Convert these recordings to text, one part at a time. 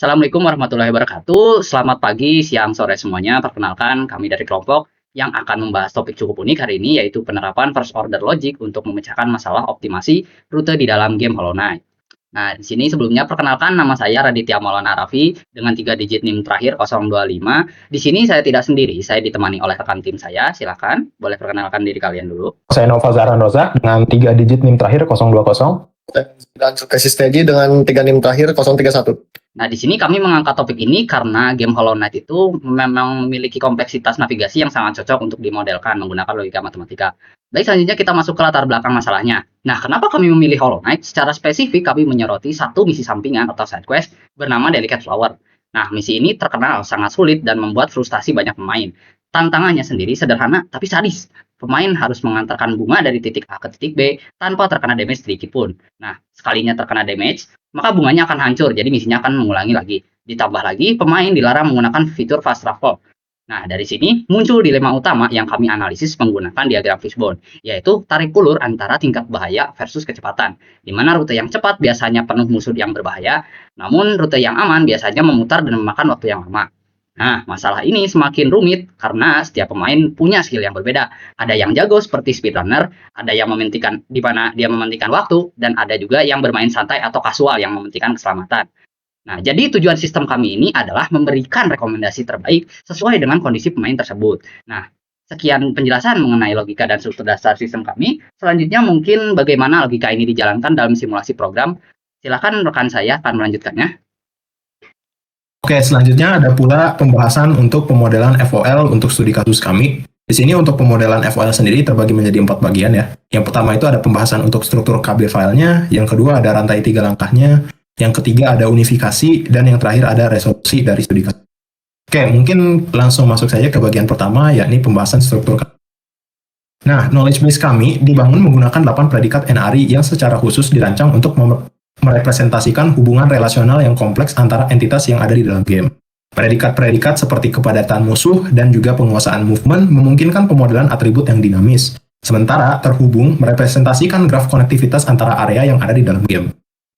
Assalamualaikum warahmatullahi wabarakatuh. Selamat pagi, siang, sore semuanya. Perkenalkan, kami dari kelompok yang akan membahas topik cukup unik hari ini, yaitu penerapan first order logic untuk memecahkan masalah optimasi rute di dalam game Hollow Knight. Nah, di sini sebelumnya perkenalkan nama saya Raditya Maulana Arafi dengan 3 digit NIM terakhir 025. Di sini saya tidak sendiri, saya ditemani oleh rekan tim saya. Silakan, boleh perkenalkan diri kalian dulu. Saya Nova Zahrandoza dengan 3 digit NIM terakhir 020. Dan Sukesi Stegi dengan 3 NIM terakhir 031. Nah, di sini kami mengangkat topik ini karena game Hollow Knight itu memang memiliki kompleksitas navigasi yang sangat cocok untuk dimodelkan menggunakan logika matematika. Baik, selanjutnya kita masuk ke latar belakang masalahnya. Nah, kenapa kami memilih Hollow Knight? Secara spesifik, kami menyoroti satu misi sampingan atau side quest bernama Delicate Flower. Nah, misi ini terkenal sangat sulit dan membuat frustasi banyak pemain. Tantangannya sendiri sederhana tapi sadis. Pemain harus mengantarkan bunga dari titik A ke titik B tanpa terkena damage sedikit pun. Nah, sekalinya terkena damage, maka bunganya akan hancur, jadi misinya akan mengulangi lagi. Ditambah lagi, pemain dilarang menggunakan fitur fast travel. Nah, dari sini muncul dilema utama yang kami analisis menggunakan diagram fishbone, yaitu tarik ulur antara tingkat bahaya versus kecepatan, di mana rute yang cepat biasanya penuh musuh yang berbahaya, namun rute yang aman biasanya memutar dan memakan waktu yang lama. Nah, masalah ini semakin rumit karena setiap pemain punya skill yang berbeda. Ada yang jago seperti speedrunner, ada yang mementingkan di mana dia mementingkan waktu, dan ada juga yang bermain santai atau kasual yang mementingkan keselamatan. Nah, jadi tujuan sistem kami ini adalah memberikan rekomendasi terbaik sesuai dengan kondisi pemain tersebut. Nah, sekian penjelasan mengenai logika dan struktur dasar sistem kami. Selanjutnya mungkin bagaimana logika ini dijalankan dalam simulasi program. Silakan rekan saya akan melanjutkannya. Oke, selanjutnya ada pula pembahasan untuk pemodelan FOL untuk studi kasus kami. Di sini untuk pemodelan FOL sendiri terbagi menjadi 4 bagian ya. Yang pertama itu ada pembahasan untuk struktur KB filenya, yang kedua ada rantai 3 langkahnya, yang ketiga ada unifikasi, dan yang terakhir ada resolusi dari studi kasus. Oke, mungkin langsung masuk saja ke bagian pertama, yakni pembahasan struktur. Nah, knowledge base kami dibangun menggunakan 8 predikat NRI yang secara khusus dirancang untuk merepresentasikan hubungan relasional yang kompleks antara entitas yang ada di dalam game. Predikat-predikat seperti kepadatan musuh dan juga penguasaan movement memungkinkan pemodelan atribut yang dinamis. Sementara terhubung merepresentasikan graf konektivitas antara area yang ada di dalam game.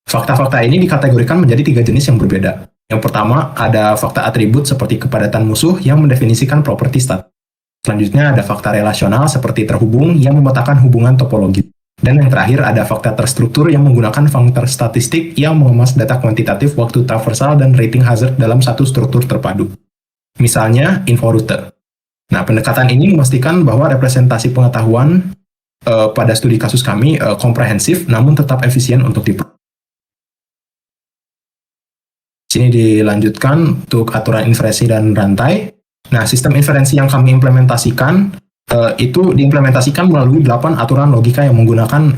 Fakta-fakta ini dikategorikan menjadi 3 jenis yang berbeda. Yang pertama, ada fakta atribut seperti kepadatan musuh yang mendefinisikan properti stat. Selanjutnya ada fakta relasional seperti terhubung yang memetakan hubungan topologi. Dan yang terakhir ada fakta terstruktur yang menggunakan faktor statistik yang mengemas data kuantitatif waktu traversal dan rating hazard dalam satu struktur terpadu. Misalnya, info router. Nah, pendekatan ini memastikan bahwa representasi pengetahuan pada studi kasus kami komprehensif namun tetap efisien untuk Sini dilanjutkan untuk aturan inferensi dan rantai. Nah, sistem inferensi yang kami implementasikan itu diimplementasikan melalui 8 aturan logika yang menggunakan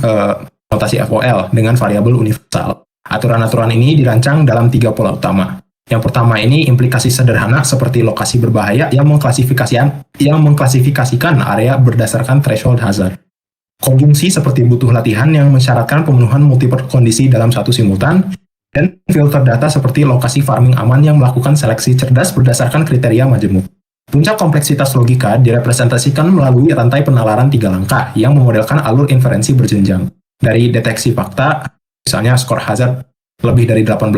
notasi FOL dengan variabel universal. Aturan-aturan ini dirancang dalam 3 pola utama. Yang pertama ini implikasi sederhana seperti lokasi berbahaya yang mengklasifikasikan area berdasarkan threshold hazard. Konjungsi seperti butuh latihan yang mensyaratkan pemenuhan multiple kondisi dalam satu simultan. Dan filter data seperti lokasi farming aman yang melakukan seleksi cerdas berdasarkan kriteria majemuk. Puncak kompleksitas logika direpresentasikan melalui rantai penalaran 3 langkah yang memodelkan alur inferensi berjenjang. Dari deteksi fakta, misalnya skor hazard lebih dari 18,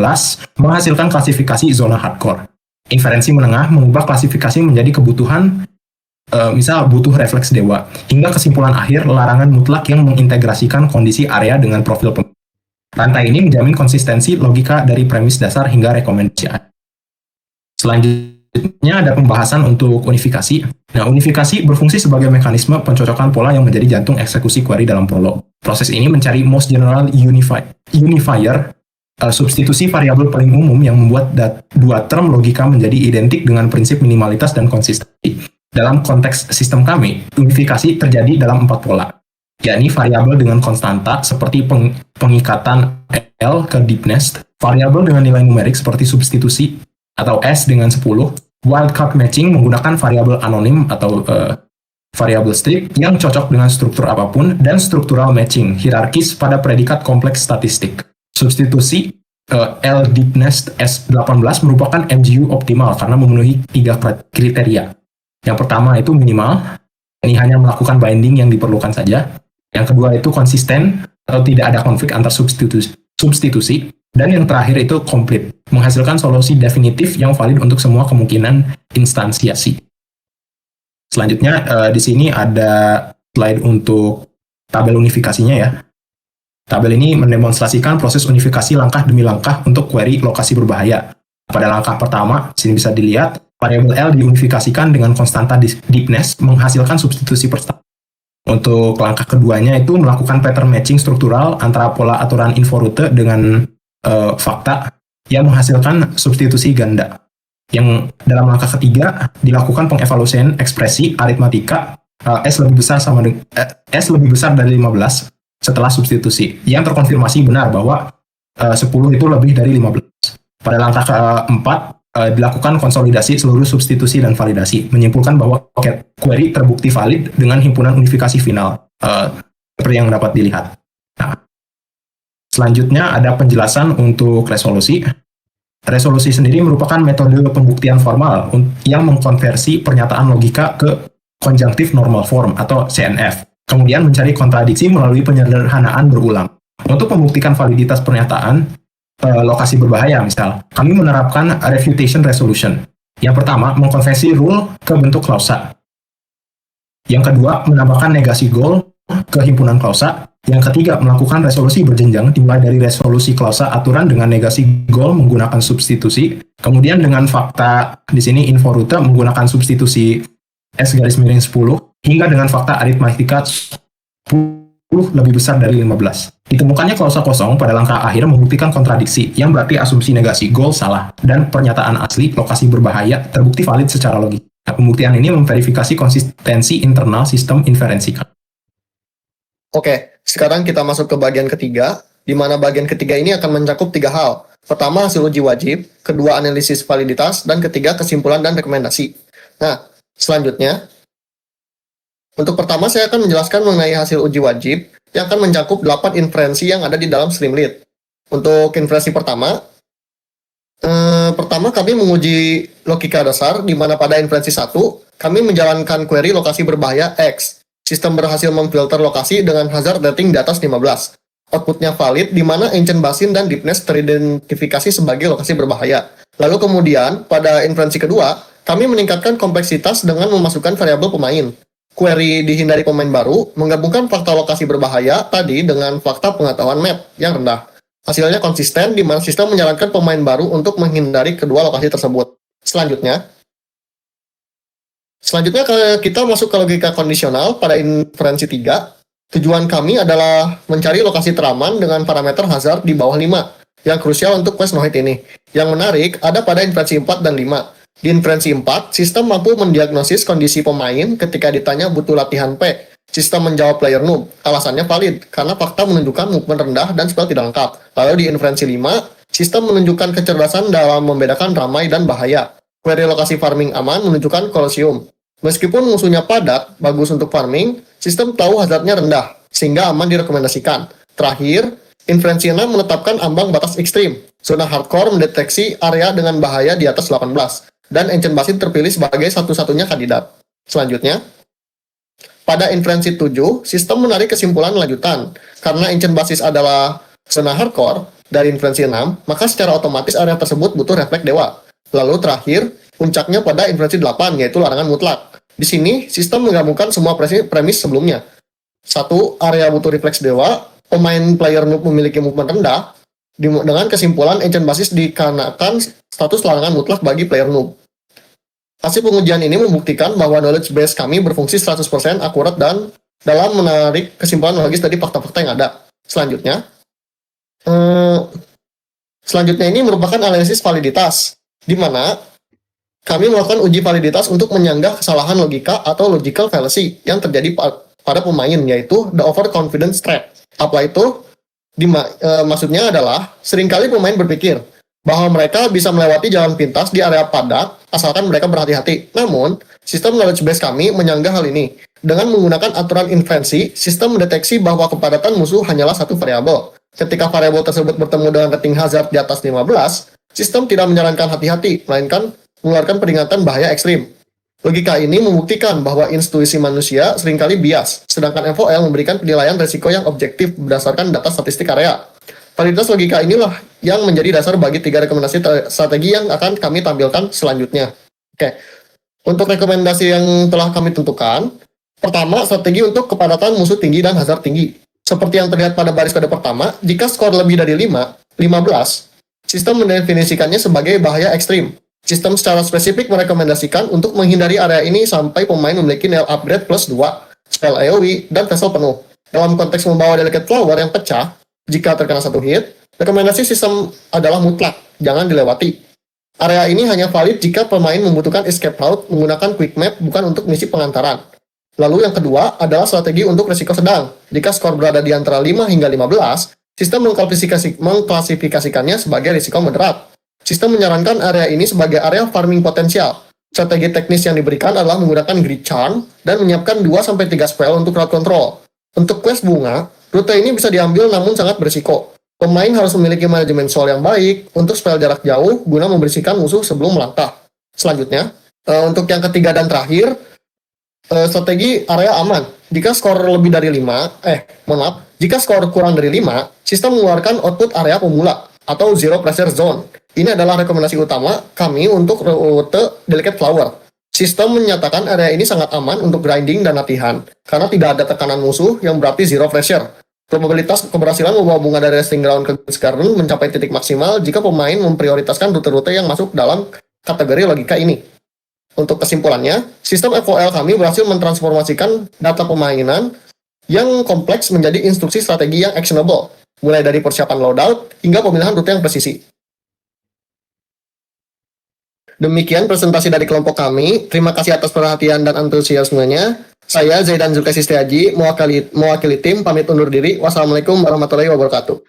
menghasilkan klasifikasi zona hardcore. Inferensi menengah mengubah klasifikasi menjadi kebutuhan, misal butuh refleks dewa, hingga kesimpulan akhir larangan mutlak yang mengintegrasikan kondisi area dengan profil pemain. Rantai ini menjamin konsistensi logika dari premis dasar hingga rekomendasi. Selanjutnya ada pembahasan untuk unifikasi. Nah, unifikasi berfungsi sebagai mekanisme pencocokan pola yang menjadi jantung eksekusi query dalam prolog. Proses ini mencari most general unifier, substitusi variabel paling umum yang membuat 2 term logika menjadi identik dengan prinsip minimalitas dan konsistensi. Dalam konteks sistem kami, unifikasi terjadi dalam 4 pola, yakni variabel dengan konstanta seperti pengikatan L ke deepness, variabel dengan nilai numerik seperti substitusi atau S dengan 10, wildcard matching menggunakan variabel anonim atau variabel strip yang cocok dengan struktur apapun, dan struktural matching hierarkis pada predikat kompleks statistik. Substitusi L deepness S18 merupakan MGU optimal karena memenuhi 3 kriteria. Yang pertama itu minimal, ini hanya melakukan binding yang diperlukan saja. Yang kedua itu konsisten atau tidak ada konflik antar substitusi. Dan yang terakhir itu complete, menghasilkan solusi definitif yang valid untuk semua kemungkinan instansiasi. Selanjutnya di sini ada slide untuk tabel unifikasinya ya. Tabel ini mendemonstrasikan proses unifikasi langkah demi langkah untuk query lokasi berbahaya. Pada langkah pertama, sini bisa dilihat, variabel L diunifikasikan dengan konstanta deepness menghasilkan substitusi pertama. Untuk langkah keduanya itu melakukan pattern matching struktural antara pola aturan inforute dengan fakta yang menghasilkan substitusi ganda. Yang dalam langkah ketiga dilakukan pengevaluasian ekspresi aritmatika S lebih besar dari 15 setelah substitusi, yang terkonfirmasi benar bahwa 10 itu lebih dari 15. Pada langkah keempat, dilakukan konsolidasi seluruh substitusi dan validasi, menyimpulkan bahwa query terbukti valid dengan himpunan unifikasi final, seperti yang dapat dilihat. Nah, selanjutnya ada penjelasan untuk resolusi. Resolusi sendiri merupakan metode pembuktian formal yang mengkonversi pernyataan logika ke conjunctive normal form atau CNF. Kemudian mencari kontradiksi melalui penyederhanaan berulang. Untuk membuktikan validitas pernyataan lokasi berbahaya misal, kami menerapkan refutation resolution. Yang pertama, mengkonversi rule ke bentuk klausa. Yang kedua, menambahkan negasi goal ke himpunan klausa. Yang ketiga, melakukan resolusi berjenjang dimulai dari resolusi klausa aturan dengan negasi goal menggunakan substitusi. Kemudian dengan fakta di sini inforute menggunakan substitusi S_10 hingga dengan fakta aritmatika 10 lebih besar dari 15. Ditemukannya klausa kosong pada langkah akhir membuktikan kontradiksi, yang berarti asumsi negasi goal salah, dan pernyataan asli lokasi berbahaya terbukti valid secara logis. Nah, pembuktian ini memverifikasi konsistensi internal sistem inferensi. Oke, sekarang kita masuk ke bagian ketiga, di mana bagian ketiga ini akan mencakup 3 hal. Pertama, hasil uji wajib, kedua, analisis validitas, dan ketiga, kesimpulan dan rekomendasi. Nah, selanjutnya, untuk pertama saya akan menjelaskan mengenai hasil uji wajib yang akan mencakup 8 inferensi yang ada di dalam Streamlit. Untuk inferensi pertama kami menguji logika dasar, di mana pada inferensi 1, kami menjalankan query lokasi berbahaya X. Sistem berhasil memfilter lokasi dengan hazard rating di atas 15. Outputnya valid, di mana ancient basin dan deepness teridentifikasi sebagai lokasi berbahaya. Lalu kemudian, pada inferensi kedua, kami meningkatkan kompleksitas dengan memasukkan variabel pemain. Query dihindari pemain baru, menggabungkan fakta lokasi berbahaya tadi dengan fakta pengetahuan map yang rendah. Hasilnya konsisten, di mana sistem menjalankan pemain baru untuk menghindari kedua lokasi tersebut. Selanjutnya kita masuk ke logika kondisional pada inferensi 3. Tujuan kami adalah mencari lokasi teraman dengan parameter hazard di bawah 5, yang krusial untuk quest no-hit ini. Yang menarik ada pada inferensi 4 dan 5. Di inferensi 4, sistem mampu mendiagnosis kondisi pemain ketika ditanya butuh latihan P. Sistem menjawab player noob. Alasannya valid, karena fakta menunjukkan movement rendah dan spell tidak lengkap. Lalu di inferensi 5, sistem menunjukkan kecerdasan dalam membedakan ramai dan bahaya. Query lokasi farming aman menunjukkan Colosseum. Meskipun musuhnya padat, bagus untuk farming, sistem tahu hazardnya rendah, sehingga aman direkomendasikan. Terakhir, inferensi 6 menetapkan ambang batas ekstrim. Zona hardcore mendeteksi area dengan bahaya di atas 18. Dan ancient basin terpilih sebagai satu-satunya kandidat. Selanjutnya, pada inferensi 7, sistem menarik kesimpulan lanjutan. Karena ancient basis adalah zona hardcore dari inferensi 6, maka secara otomatis area tersebut butuh refleks dewa. Lalu terakhir, puncaknya pada inferensi 8, yaitu larangan mutlak. Di sini, sistem menggabungkan semua premis sebelumnya. 1. Area butuh refleks dewa, pemain player noob memiliki movement rendah, dengan kesimpulan ancient basis dikarenakan status larangan mutlak bagi player noob. Hasil pengujian ini membuktikan bahwa knowledge base kami berfungsi 100% akurat dan dalam menarik kesimpulan logis dari fakta-fakta yang ada. Selanjutnya ini merupakan analisis validitas, di mana kami melakukan uji validitas untuk menyanggah kesalahan logika atau logical fallacy yang terjadi pada pemain, yaitu the overconfidence trap. Apa itu? Maksudnya adalah, seringkali pemain berpikir bahwa mereka bisa melewati jalan pintas di area padat asalkan mereka berhati-hati. Namun, sistem knowledge base kami menyanggah hal ini. Dengan menggunakan aturan inferensi, sistem mendeteksi bahwa kepadatan musuh hanyalah satu variabel. Ketika variabel tersebut bertemu dengan rating hazard di atas 15, sistem tidak menyarankan hati-hati, melainkan mengeluarkan peringatan bahaya ekstrim. Logika ini membuktikan bahwa intuisi manusia seringkali bias, sedangkan FOL memberikan penilaian resiko yang objektif berdasarkan data statistik area. Validitas logika inilah yang menjadi dasar bagi 3 rekomendasi strategi yang akan kami tampilkan selanjutnya. Oke, untuk rekomendasi yang telah kami tentukan, pertama, strategi untuk kepadatan musuh tinggi dan hazard tinggi. Seperti yang terlihat pada baris kode pertama, jika skor lebih dari 15, sistem mendefinisikannya sebagai bahaya ekstrim. Sistem secara spesifik merekomendasikan untuk menghindari area ini sampai pemain memiliki nail upgrade plus 2, spell AoE, dan vessel penuh. Dalam konteks membawa delicate flower yang pecah, jika terkena satu hit, rekomendasi sistem adalah mutlak, jangan dilewati. Area ini hanya valid jika pemain membutuhkan escape route menggunakan quick map bukan untuk misi pengantaran. Lalu yang kedua adalah strategi untuk risiko sedang. Jika skor berada di antara 5 hingga 15, sistem mengklasifikasikannya sebagai risiko moderat. Sistem menyarankan area ini sebagai area farming potensial. Strategi teknis yang diberikan adalah menggunakan Grid Charm dan menyiapkan 2-3 spell untuk crowd control. Untuk quest bunga, rute ini bisa diambil namun sangat berisiko. Pemain harus memiliki manajemen soul yang baik untuk spell jarak jauh guna membersihkan musuh sebelum melangkah. Selanjutnya, untuk yang ketiga dan terakhir, strategi area aman. Jika skor lebih dari 5, jika skor kurang dari 5, sistem mengeluarkan output area pemula atau zero pressure zone. Ini adalah rekomendasi utama kami untuk rute Delicate Flower. Sistem menyatakan area ini sangat aman untuk grinding dan latihan, karena tidak ada tekanan musuh yang berarti zero pressure. Probabilitas keberhasilan membawa bunga dari Resting Ground ke Queen's Garden mencapai titik maksimal jika pemain memprioritaskan rute-rute yang masuk dalam kategori logika ini. Untuk kesimpulannya, sistem FOL kami berhasil mentransformasikan data permainan yang kompleks menjadi instruksi strategi yang actionable, mulai dari persiapan loadout hingga pemilihan rute yang presisi. Demikian presentasi dari kelompok kami. Terima kasih atas perhatian dan antusiasmenya. Saya Zaidan Zulkifli Setiaji, mewakili tim, pamit undur diri. Wassalamualaikum warahmatullahi wabarakatuh.